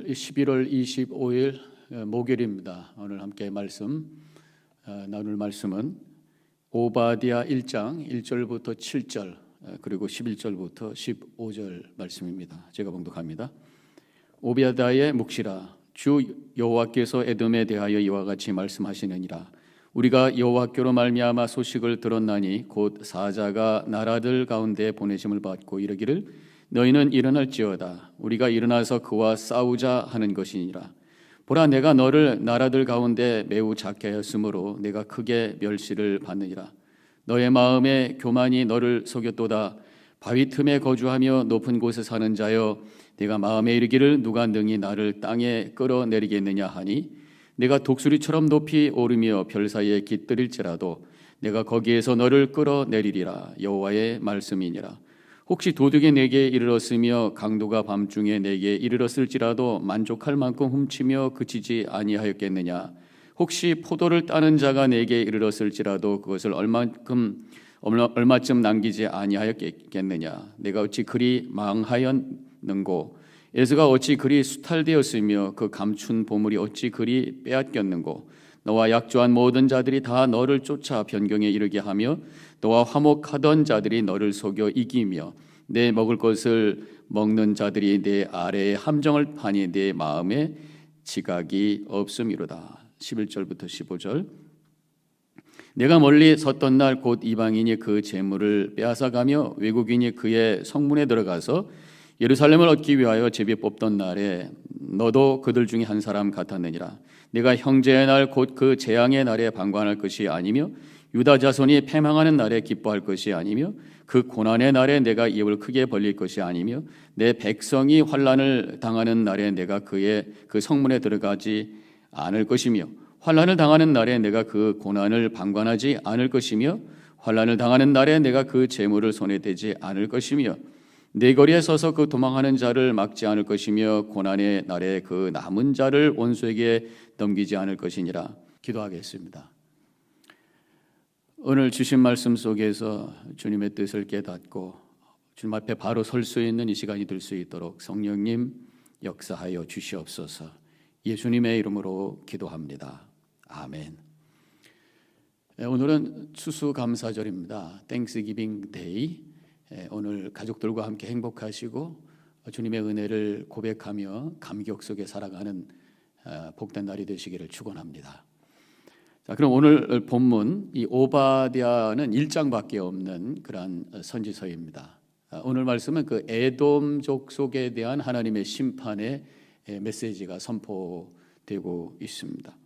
오늘 11월 25일 목요일입니다. 오늘 함께 나눌 말씀은 오바댜 1장 1절부터 7절 그리고 11절부터 15절 말씀입니다. 제가 봉독합니다. 오바댜의 묵시라. 주 여호와께서 에돔에 대하여 이와 같이 말씀하시느니라. 우리가 여호와께로 말미암아 소식을 들었나니 곧 사자가 나라들 가운데 보내심을 받고 이르기를 너희는 일어날지어다. 우리가 일어나서 그와 싸우자 하는 것이니라. 보라, 내가 너를 나라들 가운데 매우 작게 하였으므로 내가 크게 멸시를 받느니라. 너의 마음에 교만이 너를 속였도다. 바위 틈에 거주하며 높은 곳에 사는 자여, 내가 마음에 이르기를 누가 능히 나를 땅에 끌어내리겠느냐 하니, 내가 독수리처럼 높이 오르며 별 사이에 깃들일지라도 내가 거기에서 너를 끌어내리리라. 여호와의 말씀이니라. 혹시 도둑이 내게 이르렀으며 강도가 밤중에 내게 이르렀을지라도 만족할 만큼 훔치며 그치지 아니하였겠느냐. 혹시 포도를 따는 자가 내게 이르렀을지라도 그것을 얼마쯤 남기지 아니하였겠느냐. 내가 어찌 그리 망하였는고, 에서가 어찌 그리 수탈되었으며 그 감춘 보물이 어찌 그리 빼앗겼는고. 너와 약조한 모든 자들이 다 너를 쫓아 변경에 이르게 하며 너와 화목하던 자들이 너를 속여 이기며 내 먹을 것을 먹는 자들이 내 아래에 함정을 파니 내 마음에 지각이 없음이로다. 11절부터 15절. 내가 멀리 섰던 날 곧 이방인이 그 재물을 빼앗아가며 외국인이 그의 성문에 들어가서 예루살렘을 얻기 위하여 제비 뽑던 날에 너도 그들 중에 한 사람 같았느니라. 내가 형제의 날 곧 그 재앙의 날에 방관할 것이 아니며 유다 자손이 패망하는 날에 기뻐할 것이 아니며 그 고난의 날에 내가 입을 크게 벌릴 것이 아니며 내 백성이 환난을 당하는 날에 내가 그 성문에 들어가지 않을 것이며 환난을 당하는 날에 내가 그 고난을 방관하지 않을 것이며 환난을 당하는 날에 내가 그 재물을 손에 대지 않을 것이며 내 거리에 서서 그 도망하는 자를 막지 않을 것이며 고난의 날에 그 남은 자를 원수에게 넘기지 않을 것이니라. 기도하겠습니다. 오늘 주신 말씀 속에서 주님의 뜻을 깨닫고 주님 앞에 바로 설 수 있는 이 시간이 될 수 있도록 성령님 역사하여 주시옵소서. 예수님의 이름으로 기도합니다. 아멘. 오늘은 추수감사절입니다. Thanksgiving Day. 오늘 가족들과 함께 행복하시고 주님의 은혜를 고백하며 감격 속에 살아가는 복된 날이 되시기를 축원합니다. 자, 그럼 오늘 본문 이 오바댜는 1장밖에 없는 그러한 선지서입니다. 오늘 말씀은 그 에돔 족속에 대한 하나님의 심판의 메시지가 선포되고 있습니다.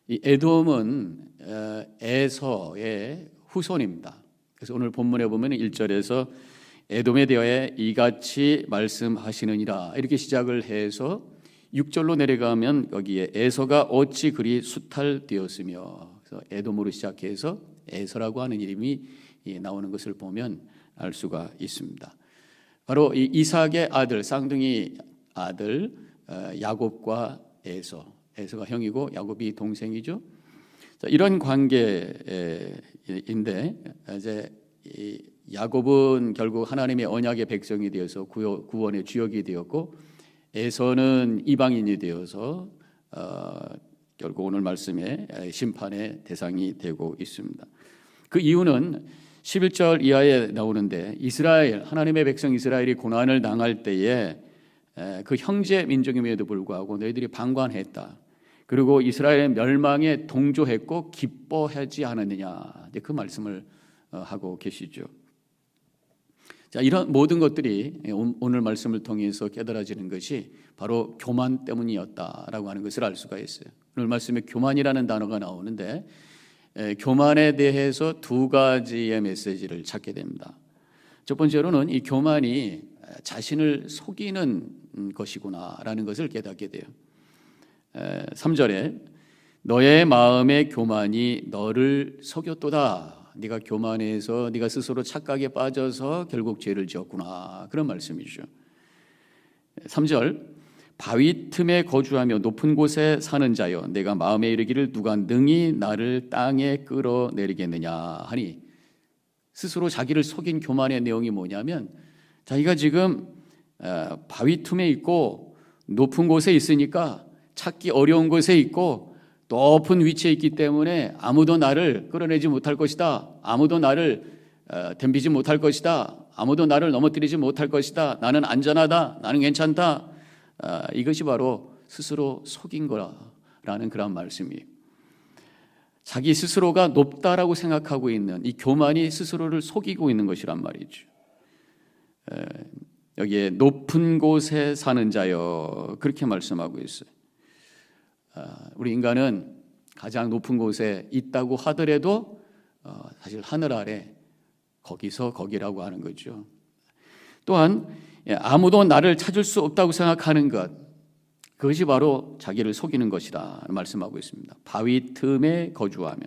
이 에돔은 에서의 후손입니다. 그래서 오늘 본문에 보면 1절에서 에돔에 대하여 이같이 말씀하시느니라 이렇게 시작을 해서 6절로 내려가면 거기에 에서가 어찌 그리 수탈되었으며, 그래서 에돔으로 시작해서 에서라고 하는 이름이 나오는 것을 보면 알 수가 있습니다. 바로 이 이삭의 아들, 쌍둥이 아들 야곱과 에서가 형이고 야곱이 동생이죠. 자, 이런 관계인데 이제 야곱은 결국 하나님의 언약의 백성이 되어서 구원의 주역이 되었고, 에서는 이방인이 되어서 결국 오늘 말씀의 심판의 대상이 되고 있습니다. 그 이유는 11절 이하에 나오는데, 이스라엘, 하나님의 백성 이스라엘이 고난을 당할 때에 그 형제 민족임에도 불구하고 너희들이 방관했다. 그리고 이스라엘의 멸망에 동조했고 기뻐하지 않았느냐, 그 말씀을 하고 계시죠. 자, 이런 모든 것들이 오늘 말씀을 통해서 깨달아지는 것이 바로 교만 때문이었다라고 하는 것을 알 수가 있어요. 오늘 말씀에 교만이라는 단어가 나오는데 교만에 대해서 두 가지의 메시지를 찾게 됩니다. 첫 번째로는 이 교만이 자신을 속이는 것이구나라는 것을 깨닫게 돼요. 3절에 너의 마음의 교만이 너를 속였도다. 네가 교만해서 네가 스스로 착각에 빠져서 결국 죄를 지었구나, 그런 말씀이죠. 3절 바위 틈에 거주하며 높은 곳에 사는 자여, 내가 마음에 이르기를 누가 능히 나를 땅에 끌어내리겠느냐 하니, 스스로 자기를 속인 교만의 내용이 뭐냐면 자기가 지금 바위 틈에 있고 높은 곳에 있으니까 찾기 어려운 곳에 있고 높은 위치에 있기 때문에 아무도 나를 끌어내지 못할 것이다. 아무도 나를 덤비지 못할 것이다. 아무도 나를 넘어뜨리지 못할 것이다. 나는 안전하다. 나는 괜찮다. 이것이 바로 스스로 속인 거라는 그런 말씀이에요. 자기 스스로가 높다라고 생각하고 있는 이 교만이 스스로를 속이고 있는 것이란 말이죠. 여기에 높은 곳에 사는 자여 그렇게 말씀하고 있어요. 우리 인간은 가장 높은 곳에 있다고 하더라도 사실 하늘 아래 거기서 거기라고 하는 거죠. 또한 아무도 나를 찾을 수 없다고 생각하는 것, 그것이 바로 자기를 속이는 것이다 말씀하고 있습니다. 바위 틈에 거주하며,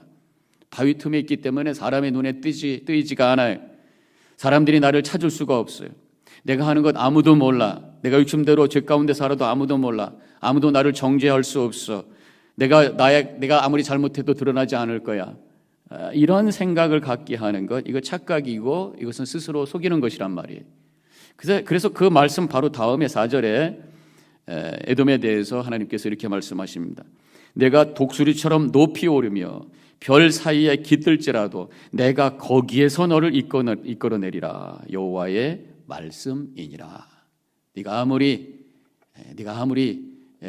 바위 틈에 있기 때문에 사람의 눈에 뜨이지가 않아요. 사람들이 나를 찾을 수가 없어요. 내가 하는 것 아무도 몰라. 내가 욕심대로 죄 가운데 살아도 아무도 몰라. 아무도 나를 정죄할 수 없어. 내가 아무리 잘못해도 드러나지 않을 거야. 이런 생각을 갖게 하는 것, 이거 착각이고 이것은 스스로 속이는 것이란 말이에요. 그래서 그 말씀 바로 다음에 4절에 에돔에 대해서 하나님께서 이렇게 말씀하십니다. 내가 독수리처럼 높이 오르며 별 사이에 깃들지라도 내가 거기에서 너를 이끌어내리라. 여호와의 말씀이니라. 네가 아무리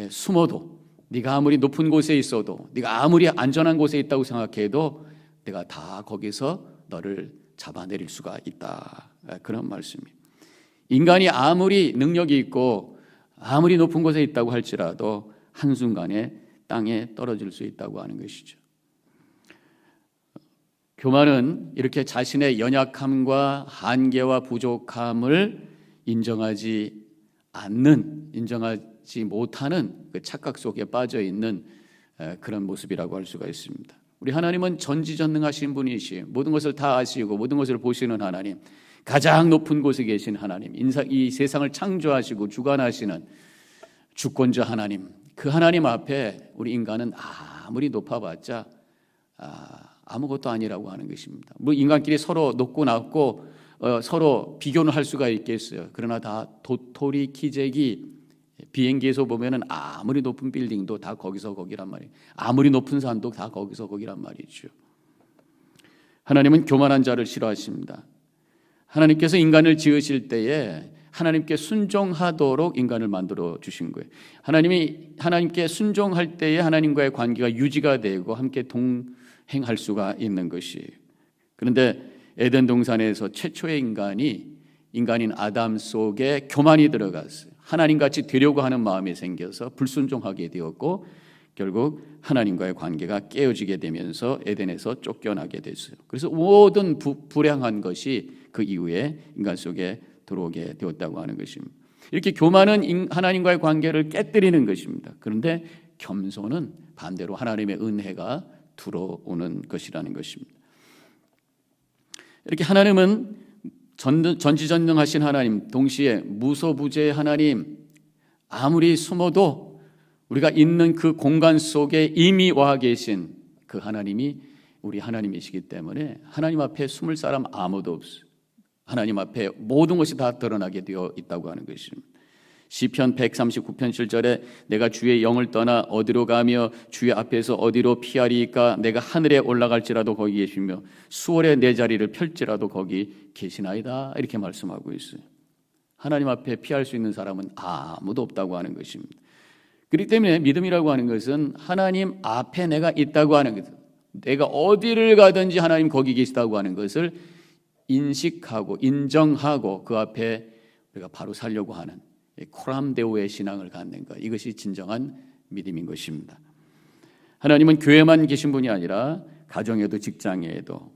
숨어도, 네가 아무리 높은 곳에 있어도, 네가 아무리 안전한 곳에 있다고 생각해도 내가 다 거기서 너를 잡아내릴 수가 있다. 그런 말씀이에요. 인간이 아무리 능력이 있고 아무리 높은 곳에 있다고 할지라도 한순간에 땅에 떨어질 수 있다고 하는 것이죠. 교만은 이렇게 자신의 연약함과 한계와 부족함을 인정하지 못하는 그 착각 속에 빠져 있는 그런 모습이라고 할 수가 있습니다. 우리 하나님은 전지전능하신 분이시에요. 모든 것을 다 아시고 모든 것을 보시는 하나님, 가장 높은 곳에 계신 하나님, 이 세상을 창조하시고 주관하시는 주권자 하나님, 그 하나님 앞에 우리 인간은 아무리 높아봤자 아무것도 아니라고 하는 것입니다. 뭐 인간끼리 서로 높고 낮고 서로 비교는 할 수가 있겠어요. 그러나 다 도토리 키재기, 비행기에서 보면은 아무리 높은 빌딩도 다 거기서 거기란 말이에요. 아무리 높은 산도 다 거기서 거기란 말이죠. 하나님은 교만한 자를 싫어하십니다. 하나님께서 인간을 지으실 때에 하나님께 순종하도록 인간을 만들어 주신 거예요. 하나님께 순종할 때에 하나님과의 관계가 유지가 되고 함께 동행할 수가 있는 것이에요. 그런데 에덴 동산에서 최초의 인간인 아담 속에 교만이 들어갔어요. 하나님같이 되려고 하는 마음이 생겨서 불순종하게 되었고 결국 하나님과의 관계가 깨어지게 되면서 에덴에서 쫓겨나게 됐어요. 그래서 모든 불행한 것이 그 이후에 인간 속에 들어오게 되었다고 하는 것입니다. 이렇게 교만은 하나님과의 관계를 깨뜨리는 것입니다. 그런데 겸손은 반대로 하나님의 은혜가 들어오는 것이라는 것입니다. 이렇게 하나님은 전지전능하신 하나님, 동시에 무소부재의 하나님, 아무리 숨어도 우리가 있는 그 공간 속에 이미 와 계신 그 하나님이 우리 하나님이시기 때문에 하나님 앞에 숨을 사람 아무도 없어요. 하나님 앞에 모든 것이 다 드러나게 되어 있다고 하는 것입니다. 시편 139편 7절에 내가 주의 영을 떠나 어디로 가며 주의 앞에서 어디로 피하리이까. 내가 하늘에 올라갈지라도 거기 계시며 수월에 내 자리를 펼지라도 거기 계시나이다. 이렇게 말씀하고 있어요. 하나님 앞에 피할 수 있는 사람은 아무도 없다고 하는 것입니다. 그렇기 때문에 믿음이라고 하는 것은 하나님 앞에 내가 있다고 하는 것, 내가 어디를 가든지 하나님 거기 계시다고 하는 것을 인식하고 인정하고 그 앞에 우리가 바로 살려고 하는 코람데오의 신앙을 갖는 것, 이것이 진정한 믿음인 것입니다. 하나님은 교회만 계신 분이 아니라 가정에도 직장에도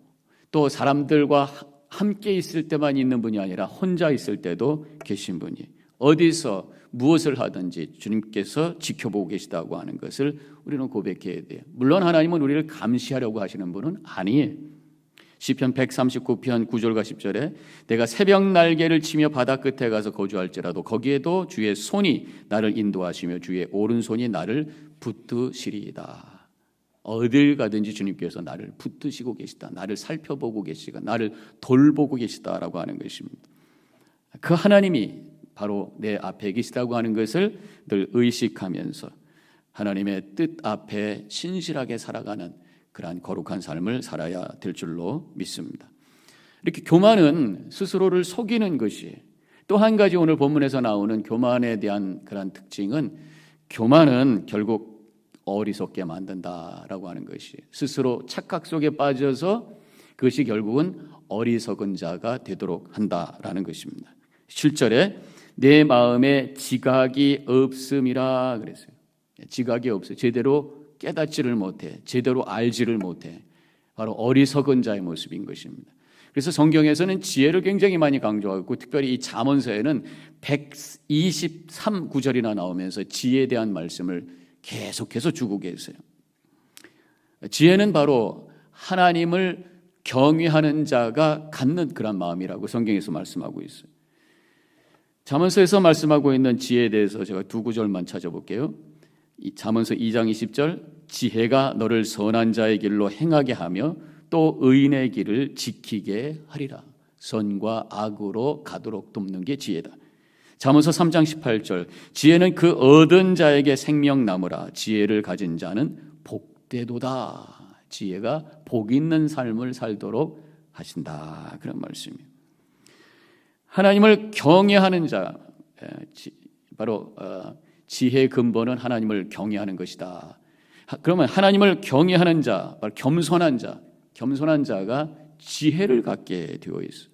또 사람들과 함께 있을 때만 있는 분이 아니라 혼자 있을 때도 계신 분이, 어디서 무엇을 하든지 주님께서 지켜보고 계시다고 하는 것을 우리는 고백해야 돼요. 물론 하나님은 우리를 감시하려고 하시는 분은 아니에요. 시편 139편 9절과 10절에 내가 새벽 날개를 치며 바다 끝에 가서 거주할지라도 거기에도 주의 손이 나를 인도하시며 주의 오른손이 나를 붙드시리이다. 어딜 가든지 주님께서 나를 붙드시고 계시다, 나를 살펴보고 계시다, 나를 돌보고 계시다라고 하는 것입니다. 그 하나님이 바로 내 앞에 계시다고 하는 것을 늘 의식하면서 하나님의 뜻 앞에 신실하게 살아가는 그러한 거룩한 삶을 살아야 될 줄로 믿습니다. 이렇게 교만은 스스로를 속이는 것이, 또 한 가지 오늘 본문에서 나오는 교만에 대한 그런 특징은, 교만은 결국 어리석게 만든다라고 하는 것이, 스스로 착각 속에 빠져서 그것이 결국은 어리석은 자가 되도록 한다라는 것입니다. 7절에 내 마음에 지각이 없음이라 그랬어요. 지각이 없어요. 제대로 깨닫지를 못해, 제대로 알지를 못해. 바로 어리석은 자의 모습인 것입니다. 그래서 성경에서는 지혜를 굉장히 많이 강조하고, 특별히 이 잠언서에는 123구절이나 나오면서 지혜에 대한 말씀을 계속해서 주고 계세요. 지혜는 바로 하나님을 경외하는 자가 갖는 그런 마음이라고 성경에서 말씀하고 있어요. 잠언서에서 말씀하고 있는 지혜에 대해서 제가 두 구절만 찾아볼게요. 이 잠언서 2장 20절, 지혜가 너를 선한 자의 길로 행하게 하며 또 의인의 길을 지키게 하리라. 선과 악으로 가도록 돕는 게 지혜다. 잠언서 3장 18절, 지혜는 그 얻은 자에게 생명나무라. 지혜를 가진 자는 복되도다. 지혜가 복 있는 삶을 살도록 하신다. 그런 말씀이에요. 하나님을 경외하는 자, 바로 지혜의 근본은 하나님을 경외하는 것이다. 그러면 하나님을 경외하는 자, 바로 겸손한 자가 지혜를 갖게 되어 있어요.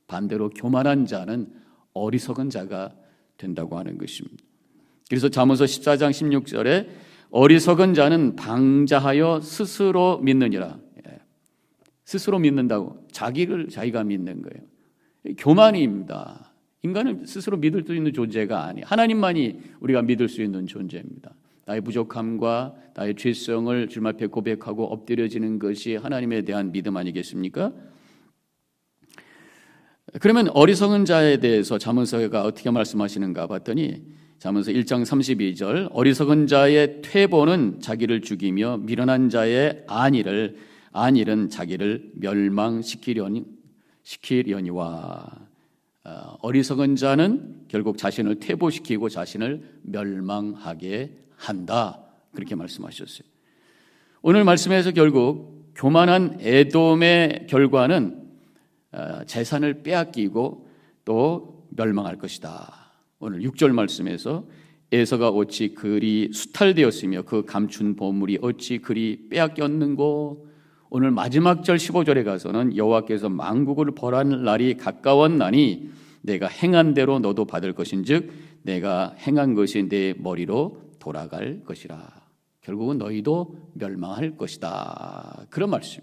반대로 교만한 자는 어리석은 자가 된다고 하는 것입니다. 그래서 잠언서 14장 16절에 어리석은 자는 방자하여 스스로 믿느니라. 스스로 믿는다고, 자기가 믿는 거예요. 교만입니다. 인간은 스스로 믿을 수 있는 존재가 아니에요. 하나님만이 우리가 믿을 수 있는 존재입니다. 나의 부족함과 나의 죄성을 주님 앞에 고백하고 엎드려지는 것이 하나님에 대한 믿음 아니겠습니까? 그러면 어리석은 자에 대해서 잠언서가 어떻게 말씀하시는가 봤더니, 잠언서 1장 32절, 어리석은 자의 퇴보는 자기를 죽이며 미련한 자의 안일은 자기를 멸망시키려니와. 어리석은 자는 결국 자신을 퇴보시키고 자신을 멸망하게 한다, 그렇게 말씀하셨어요. 오늘 말씀에서 결국 교만한 에돔의 결과는 재산을 빼앗기고 또 멸망할 것이다. 오늘 6절 말씀에서 에서가 어찌 그리 수탈되었으며 그 감춘 보물이 어찌 그리 빼앗겼는고. 오늘 마지막 절 15절에 가서는 여호와께서 만국을 벌할 날이 가까웠나니 내가 행한 대로 너도 받을 것인즉 내가 행한 것이 내 머리로 돌아갈 것이라. 결국은 너희도 멸망할 것이다. 그런 말씀.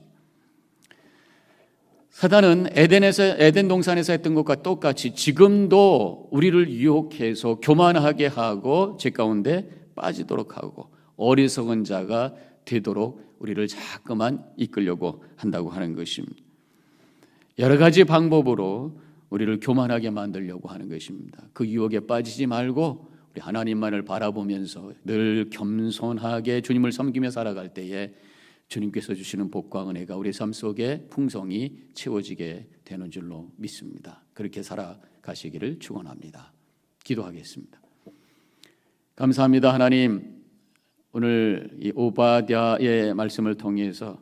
사단은 에덴 동산에서 했던 것과 똑같이 지금도 우리를 유혹해서 교만하게 하고 죄 가운데 빠지도록 하고 어리석은 자가 되도록 우리를 자꾸만 이끌려고 한다고 하는 것입니다. 여러 가지 방법으로 우리를 교만하게 만들려고 하는 것입니다. 그 유혹에 빠지지 말고 우리 하나님만을 바라보면서 늘 겸손하게 주님을 섬기며 살아갈 때에 주님께서 주시는 복과 은혜가 우리 삶 속에 풍성히 채워지게 되는 줄로 믿습니다. 그렇게 살아가시기를 축원합니다. 기도하겠습니다. 감사합니다. 하나님, 오늘 이 오바댜의 말씀을 통해서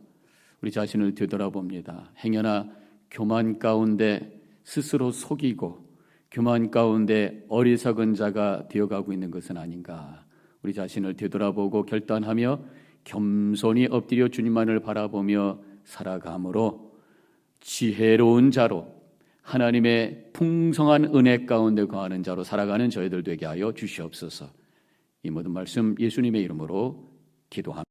우리 자신을 되돌아봅니다. 행여나 교만 가운데 스스로 속이고 교만 가운데 어리석은 자가 되어가고 있는 것은 아닌가. 우리 자신을 되돌아보고 결단하며 겸손히 엎드려 주님만을 바라보며 살아감으로 지혜로운 자로 하나님의 풍성한 은혜 가운데 거하는 자로 살아가는 저희들 되게 하여 주시옵소서. 이 모든 말씀 예수님의 이름으로 기도합니다.